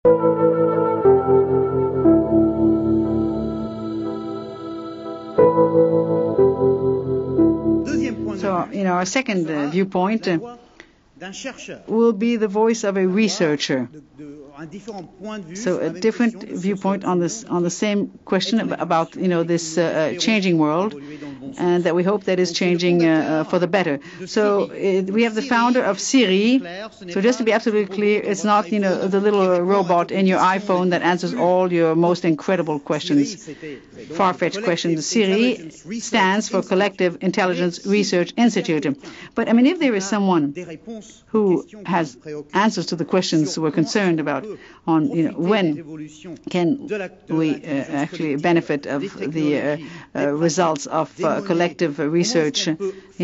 So, our second viewpoint will be the voice of a researcher. So a different viewpoint on the same question about this changing world, and that we hope that is changing for the better. So we have the founder of Siri. So just to be absolutely clear, it's not the little robot in your iPhone that answers all your most incredible questions, far-fetched questions. Siri stands for Collective Intelligence Research Institute. But I mean, if there is someone who has answers to the questions we're concerned about on when can we actually benefit of the results of collective research,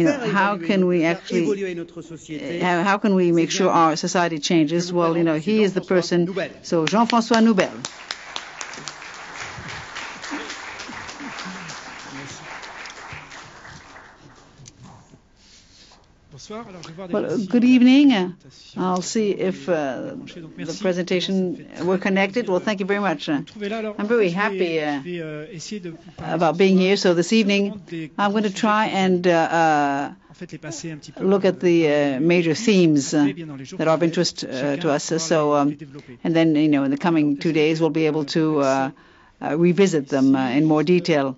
how can we actually how can we make sure our society changes? Well, he is the person. So Jean-François Noubel. Well, good evening. I'll see if the presentation were connected. Well, thank you very much. I'm very happy about being here. So this evening, I'm going to try and look at the major themes that are of interest to us. So, and then, in the coming 2 days, we'll be able to revisit them in more detail.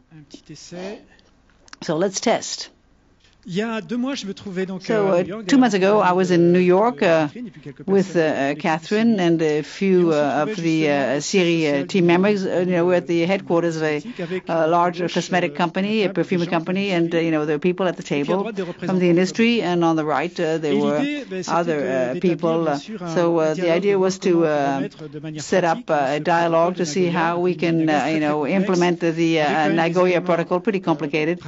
So let's test. So 2 months ago, I was in New York with Catherine and a few of the Siri team members. We're at the headquarters of a large cosmetic company, a perfume company, and there were people at the table from the industry, and on the right there were other people. So the idea was to set up a dialogue to see how we can implement the Nagoya Protocol, pretty complicated,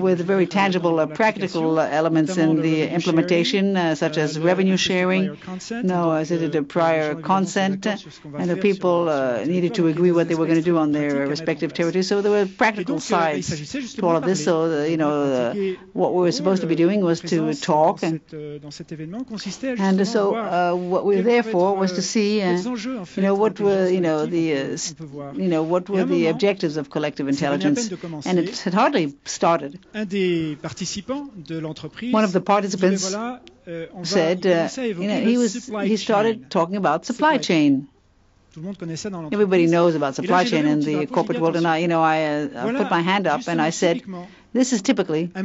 with very tangible practical elements in the implementation, such as revenue sharing. As it a prior consent, and the people needed to agree what they were going to do on their respective territories. So there were practical sides to all of this. So what we were supposed to be doing was to talk, and so what we were there for was to see what were what were the objectives of collective intelligence, and it had hardly started. One of the participants said he started talking about supply chain. Everybody knows about supply chain in the corporate world, and I put my hand up and I said, this is typically a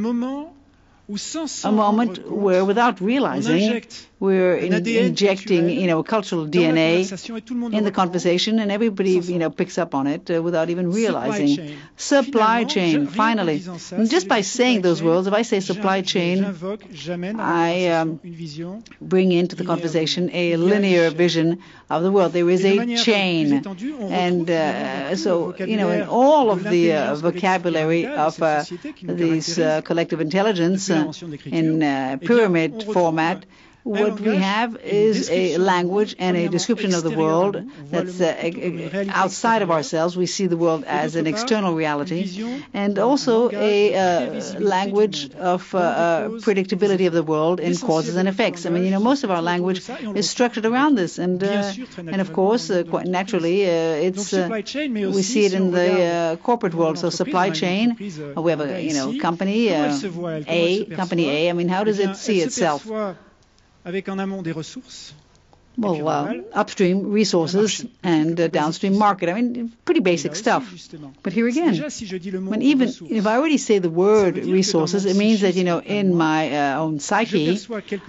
moment where, without realizing, we're injecting, cultural DNA in the conversation, and everybody, picks up on it without even realizing. Supply chain, finally. And just by saying those words, if I say supply chain, I bring into the conversation a linear vision of the world. There is a chain. And so, in all of the vocabulary of these collective intelligence in pyramid format, what we have is a language and a description of the world that's outside of ourselves. We see the world as an external reality, and also a language of predictability of the world in causes and effects. I mean, most of our language is structured around this, and of course, quite naturally, it's we see it in the corporate world. So supply chain, we have a company A. I mean, how does it see itself? Well, upstream resources and downstream market. I mean, pretty basic stuff. But here again, even if I already say the word resources, it means that, in my own psyche,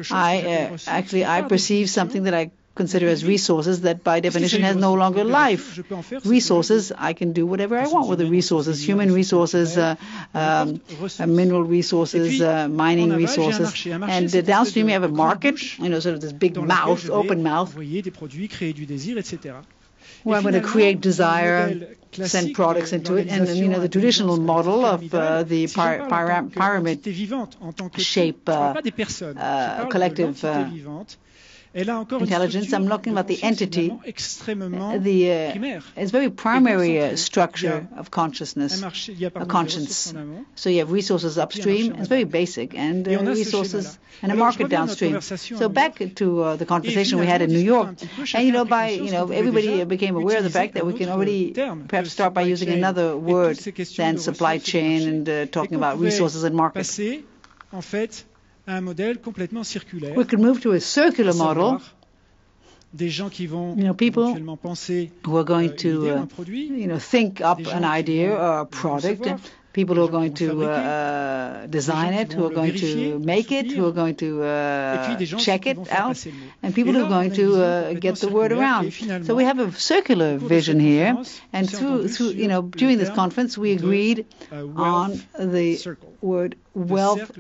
I perceive something that I consider as resources that by definition has no longer life. Resources, I can do whatever I want with the resources, human resources, mineral resources, mining resources. And downstream we have a market, sort of this big mouth, open mouth, where I'm going to create desire, send products into it, and the traditional model of the pyramid shape collective intelligence, I'm talking about the entity, it's very primary structure of consciousness, of conscience. So you have resources upstream, it's very basic, and resources and a market downstream. So back to the conversation we had in New York, and everybody became aware of the fact that we can already perhaps start by using another word than supply chain and talking about resources and markets. We could move to a circular model. People who are going to think up an idea or a product, people who are going to design it, who are going to make it, who are going to check it out, and people who are going to get the word around. So we have a circular vision here, and through during this conference we agreed on the word wealth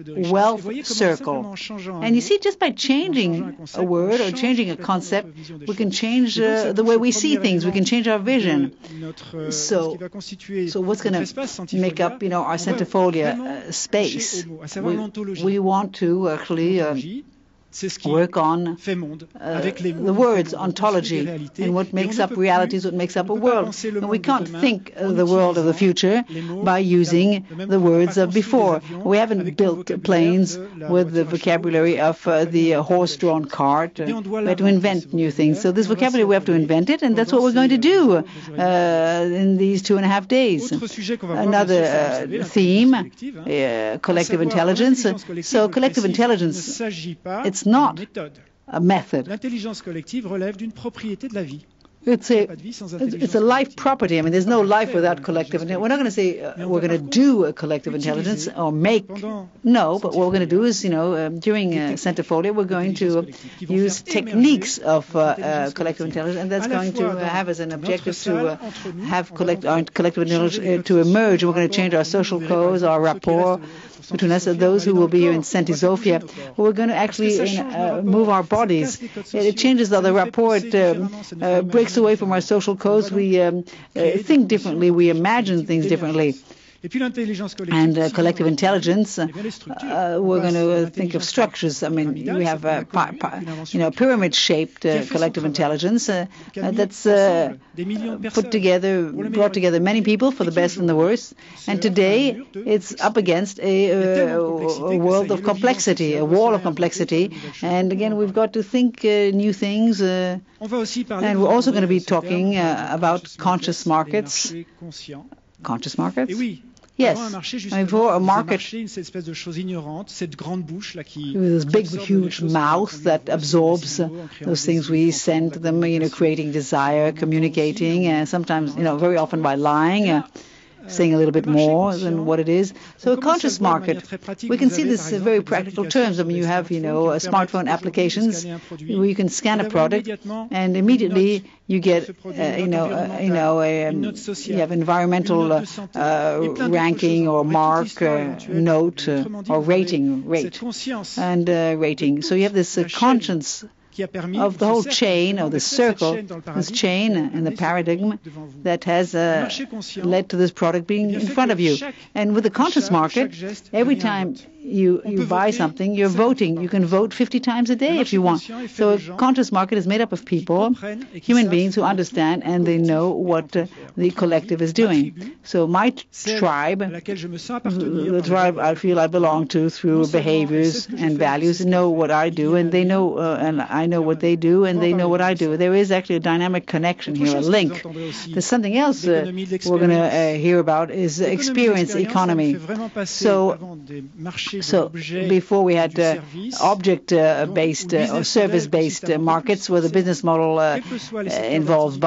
circle. And you see, just by changing a word or changing a concept, we can change the way we see things. We can change our vision. So what's going to make up, our Centifolia space? We want to actually work on the words ontology and what makes up realities, what makes up a world. And we can't think the world of the future by using the words of before. We haven't built planes with the vocabulary of the horse-drawn cart. We have to invent new things. So this vocabulary, we have to invent it, and that's what we're going to do in these 2.5 days. Another theme, collective intelligence. So collective intelligence, it's not a method. It's a life property. I mean, there's no life without collective intelligence. We're not going to say we're going to do a collective intelligence or make. No, but what we're going to do is, during Centifolia, we're going to use techniques of collective intelligence, and that's going to have as an objective to have collective intelligence to emerge. We're going to change our social codes, our rapport between us and those who will be here in Centifolia. We're going to actually move our bodies. It changes the rapport. It breaks away from our social codes. We think differently. We imagine things differently. And collective intelligence, we're going to think of structures. I mean, we have pyramid-shaped collective intelligence that's brought together many people for the best and the worst. And today, it's up against a world of complexity, a wall of complexity. And again, we've got to think new things. And we're also going to be talking about conscious markets. Conscious markets? Yes. For a market with this big, huge mouth that absorbs those things we send to them, creating desire, communicating, sometimes, very often by lying. Saying a little bit more than what it is. So a conscious market, we can see this in very practical terms. I mean, you have, smartphone applications where you can scan a product and immediately you get, you have environmental ranking or mark, note, or rate. So you have this conscience of the whole chain, or the circle, this chain and the paradigm that has led to this product being in front of you. And with the conscious market, every time you buy something, you're voting. You can vote 50 times a day if you want. So a conscious market is made up of people, human beings who understand and they know what the collective is doing. So my tribe, the tribe I feel I belong to through behaviors and values, know what I do, and they know, and I know what they do, and they know what I do. There is actually a dynamic connection here, a link. There's something else we're going to hear about is experience economy. So before we had object-based or service-based markets where the business model involves,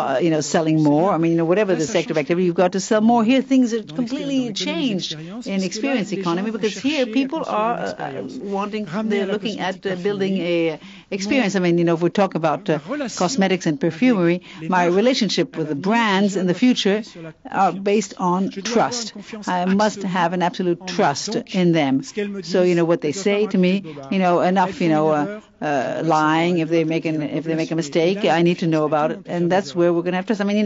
selling more. I mean, whatever the sector of activity, you've got to sell more. Here, things are completely changed in experience economy because here people are they're looking at building a experience. I mean, if we talk about cosmetics and perfumery, my relationship with the brands in the future are based on trust. I must have an absolute trust in them. So, what they say to me, enough, lying, if they make a mistake, I need to know about it, and that's where we're going to have trust. I mean,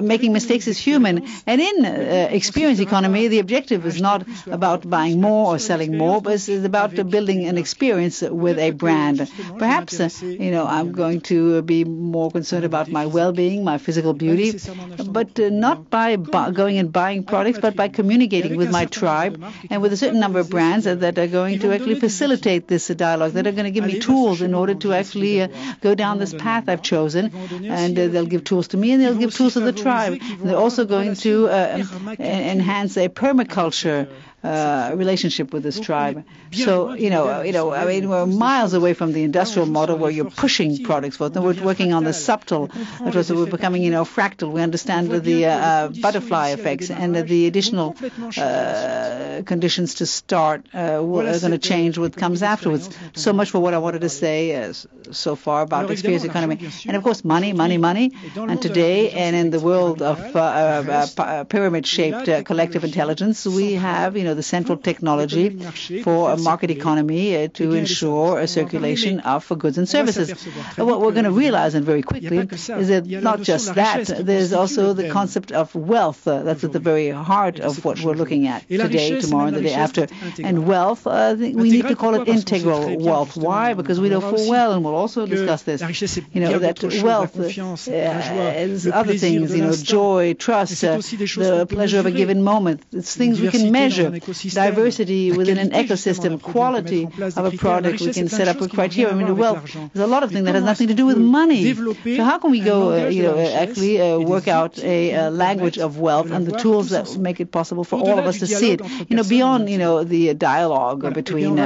making mistakes is human, and in experience economy, the objective is not about buying more or selling more, but it's about building an experience with a brand. Perhaps, I'm going to be more concerned about my well-being, my physical beauty, but not by going and buying products, but by communicating with my tribe and with a certain number of brands that are going to actually facilitate this dialogue, that are going to give me tools in order to actually go down this path I've chosen, and they'll give tools to me and they'll give tools to the tribe. They're also going to enhance a permaculture relationship with this tribe. So, I mean, we're miles away from the industrial model where you're pushing products forth. We're working on the subtle, we're becoming, fractal. We understand the butterfly effects and the additional conditions to start are going to change what comes afterwards. So much for what I wanted to say so far about experience economy. And of course, money. And today, and in the world of pyramid-shaped collective intelligence, we have, the central technology for a market economy to ensure a circulation of goods and services. What we're going to realize, and very quickly, is that not just that, there's also the concept of wealth. That's at the very heart of what we're looking at today, tomorrow, and the day after. And wealth, we need to call it integral wealth. Why? Because we know full well, and we'll also discuss this, that wealth is other things, joy, trust, the pleasure of a given moment. It's things we can measure. Diversity within an ecosystem, quality of a product we can set up with criteria. I mean, wealth, there's a lot of things that has nothing to do with money. So how can we go, actually work out a language of wealth and the tools that make it possible for all of us to see it, beyond, the dialogue between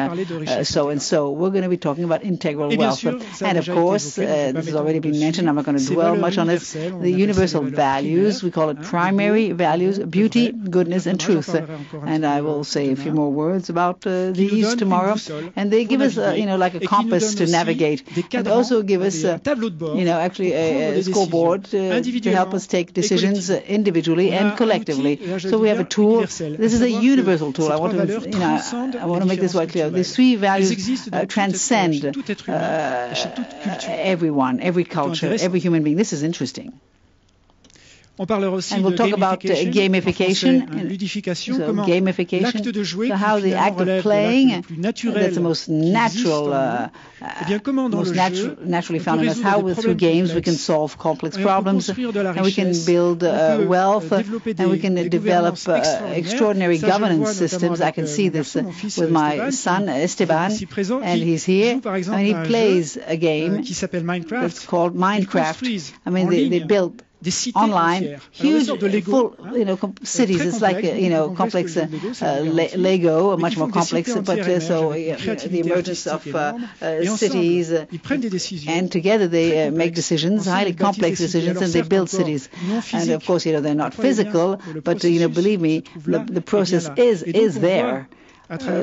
so and so. We're going to be talking about integral wealth. And of course, this has already been mentioned, I'm not going to dwell much on this, the universal values, we call it primary values, beauty, goodness, and truth. And I will say a few more words about these tomorrow. And they give us, like a compass to navigate. And also give us, actually a scoreboard to help us take decisions individually and collectively. So we have a tool. This is a universal tool. I want to make this quite clear. These three values transcend everyone, every culture, every human being. This is interesting. And we'll talk about gamification. So gamification, so how the act of playing, that's the most natural, naturally found in us, how through games we can solve complex problems, and we can build wealth, and we can develop extraordinary governance systems. I can see this with my son, Esteban, and he's here. I mean, he plays a game that's called Minecraft. I mean, they built online, huge, full, cities. It's like, complex Lego, much more complex. But the emergence of cities, and together they make decisions, highly complex decisions, and they build cities. And of course, they're not physical, but believe me, the process is there.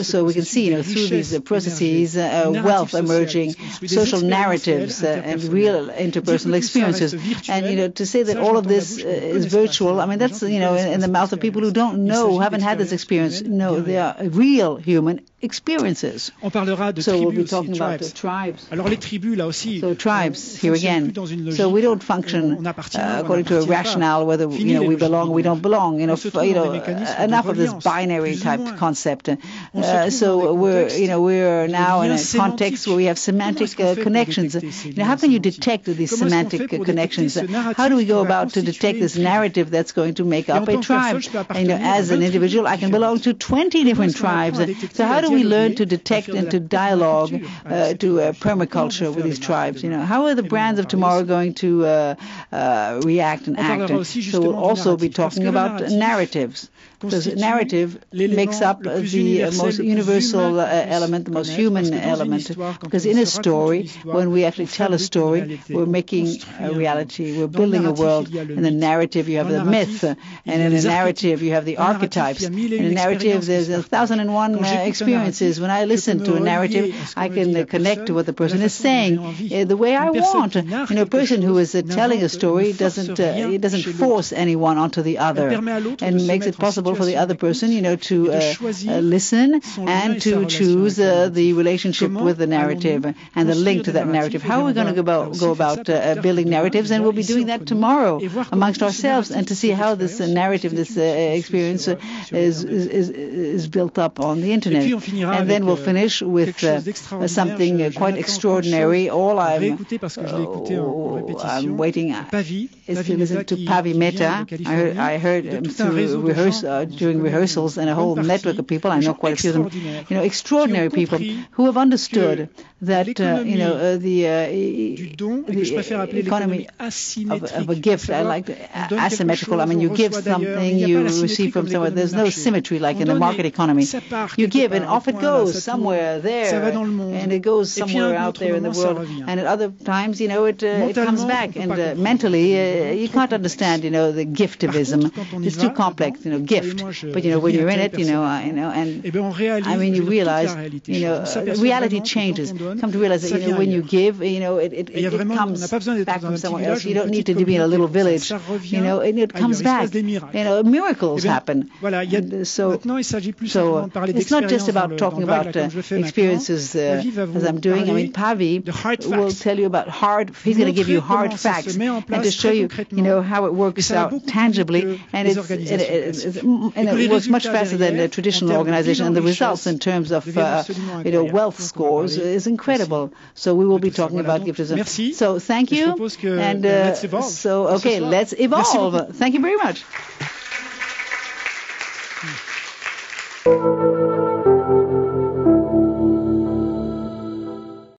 So we can see, through these processes, wealth emerging, social narratives, and real interpersonal experiences. And, to say that all of this is virtual, I mean, that's, in the mouth of people who don't know, who haven't had this experience. No, they are real human experiences. So we'll be talking about the tribes. So tribes, here again. So we don't function according to a rationale whether, we belong or we don't belong. Enough of this binary type concept. So we're now in a context where we have semantic connections. How can you detect these semantic connections? How do we go about to detect this narrative that's going to make up a tribe? And, as an individual, I can belong to 20 different tribes. So how do we learn to detect and to dialogue to permaculture with these tribes? How are the brands of tomorrow going to react and act? So we'll also be talking about narratives. Because narrative makes up the most universal element, the most human element. Because in a story, when we actually tell a story, we're making a reality. We're building a world. In the narrative, you have the myth. And in the narrative, you have the archetypes. In the narrative, there's 1,001 experiences. experience is when I listen to a narrative, I can connect to what the person is saying the way I want. A person who is telling a story doesn't force anyone onto the other, and makes it possible for the other person, to listen and to choose the relationship with the narrative and the link to that narrative. How are we going to go about building narratives? And we'll be doing that tomorrow amongst ourselves, and to see how this narrative, this experience is built up on the internet. And then we'll finish with something quite extraordinary. All I'm waiting is to listen to Pavi Mehta. I heard him during rehearsals, and a whole network of people. I know quite a few of them. Extraordinary people who have understood that the economy of a gift. I like asymmetrical. I mean, you give something, you receive from somewhere. There's no symmetry like in the market economy. You give, and off it goes somewhere there, and it goes somewhere out there in the world. And at other times, it comes back. And mentally, you can't understand, the giftivism. It's too complex, gift. But when you're in it, and you realize, reality changes. Come to realize that when you give, it comes back from somewhere else. You don't need to be in a little village. And it comes back. Miracles happen. So it's not just about talking about experiences as I'm doing. I mean, Pavi will tell you about he's going to give you hard facts and to show you, how it works out tangibly, and it works much faster than the traditional organization, and the results in terms of wealth scores is incredible. So we will be talking about giftism. So thank you, and let's evolve. Thank you very much.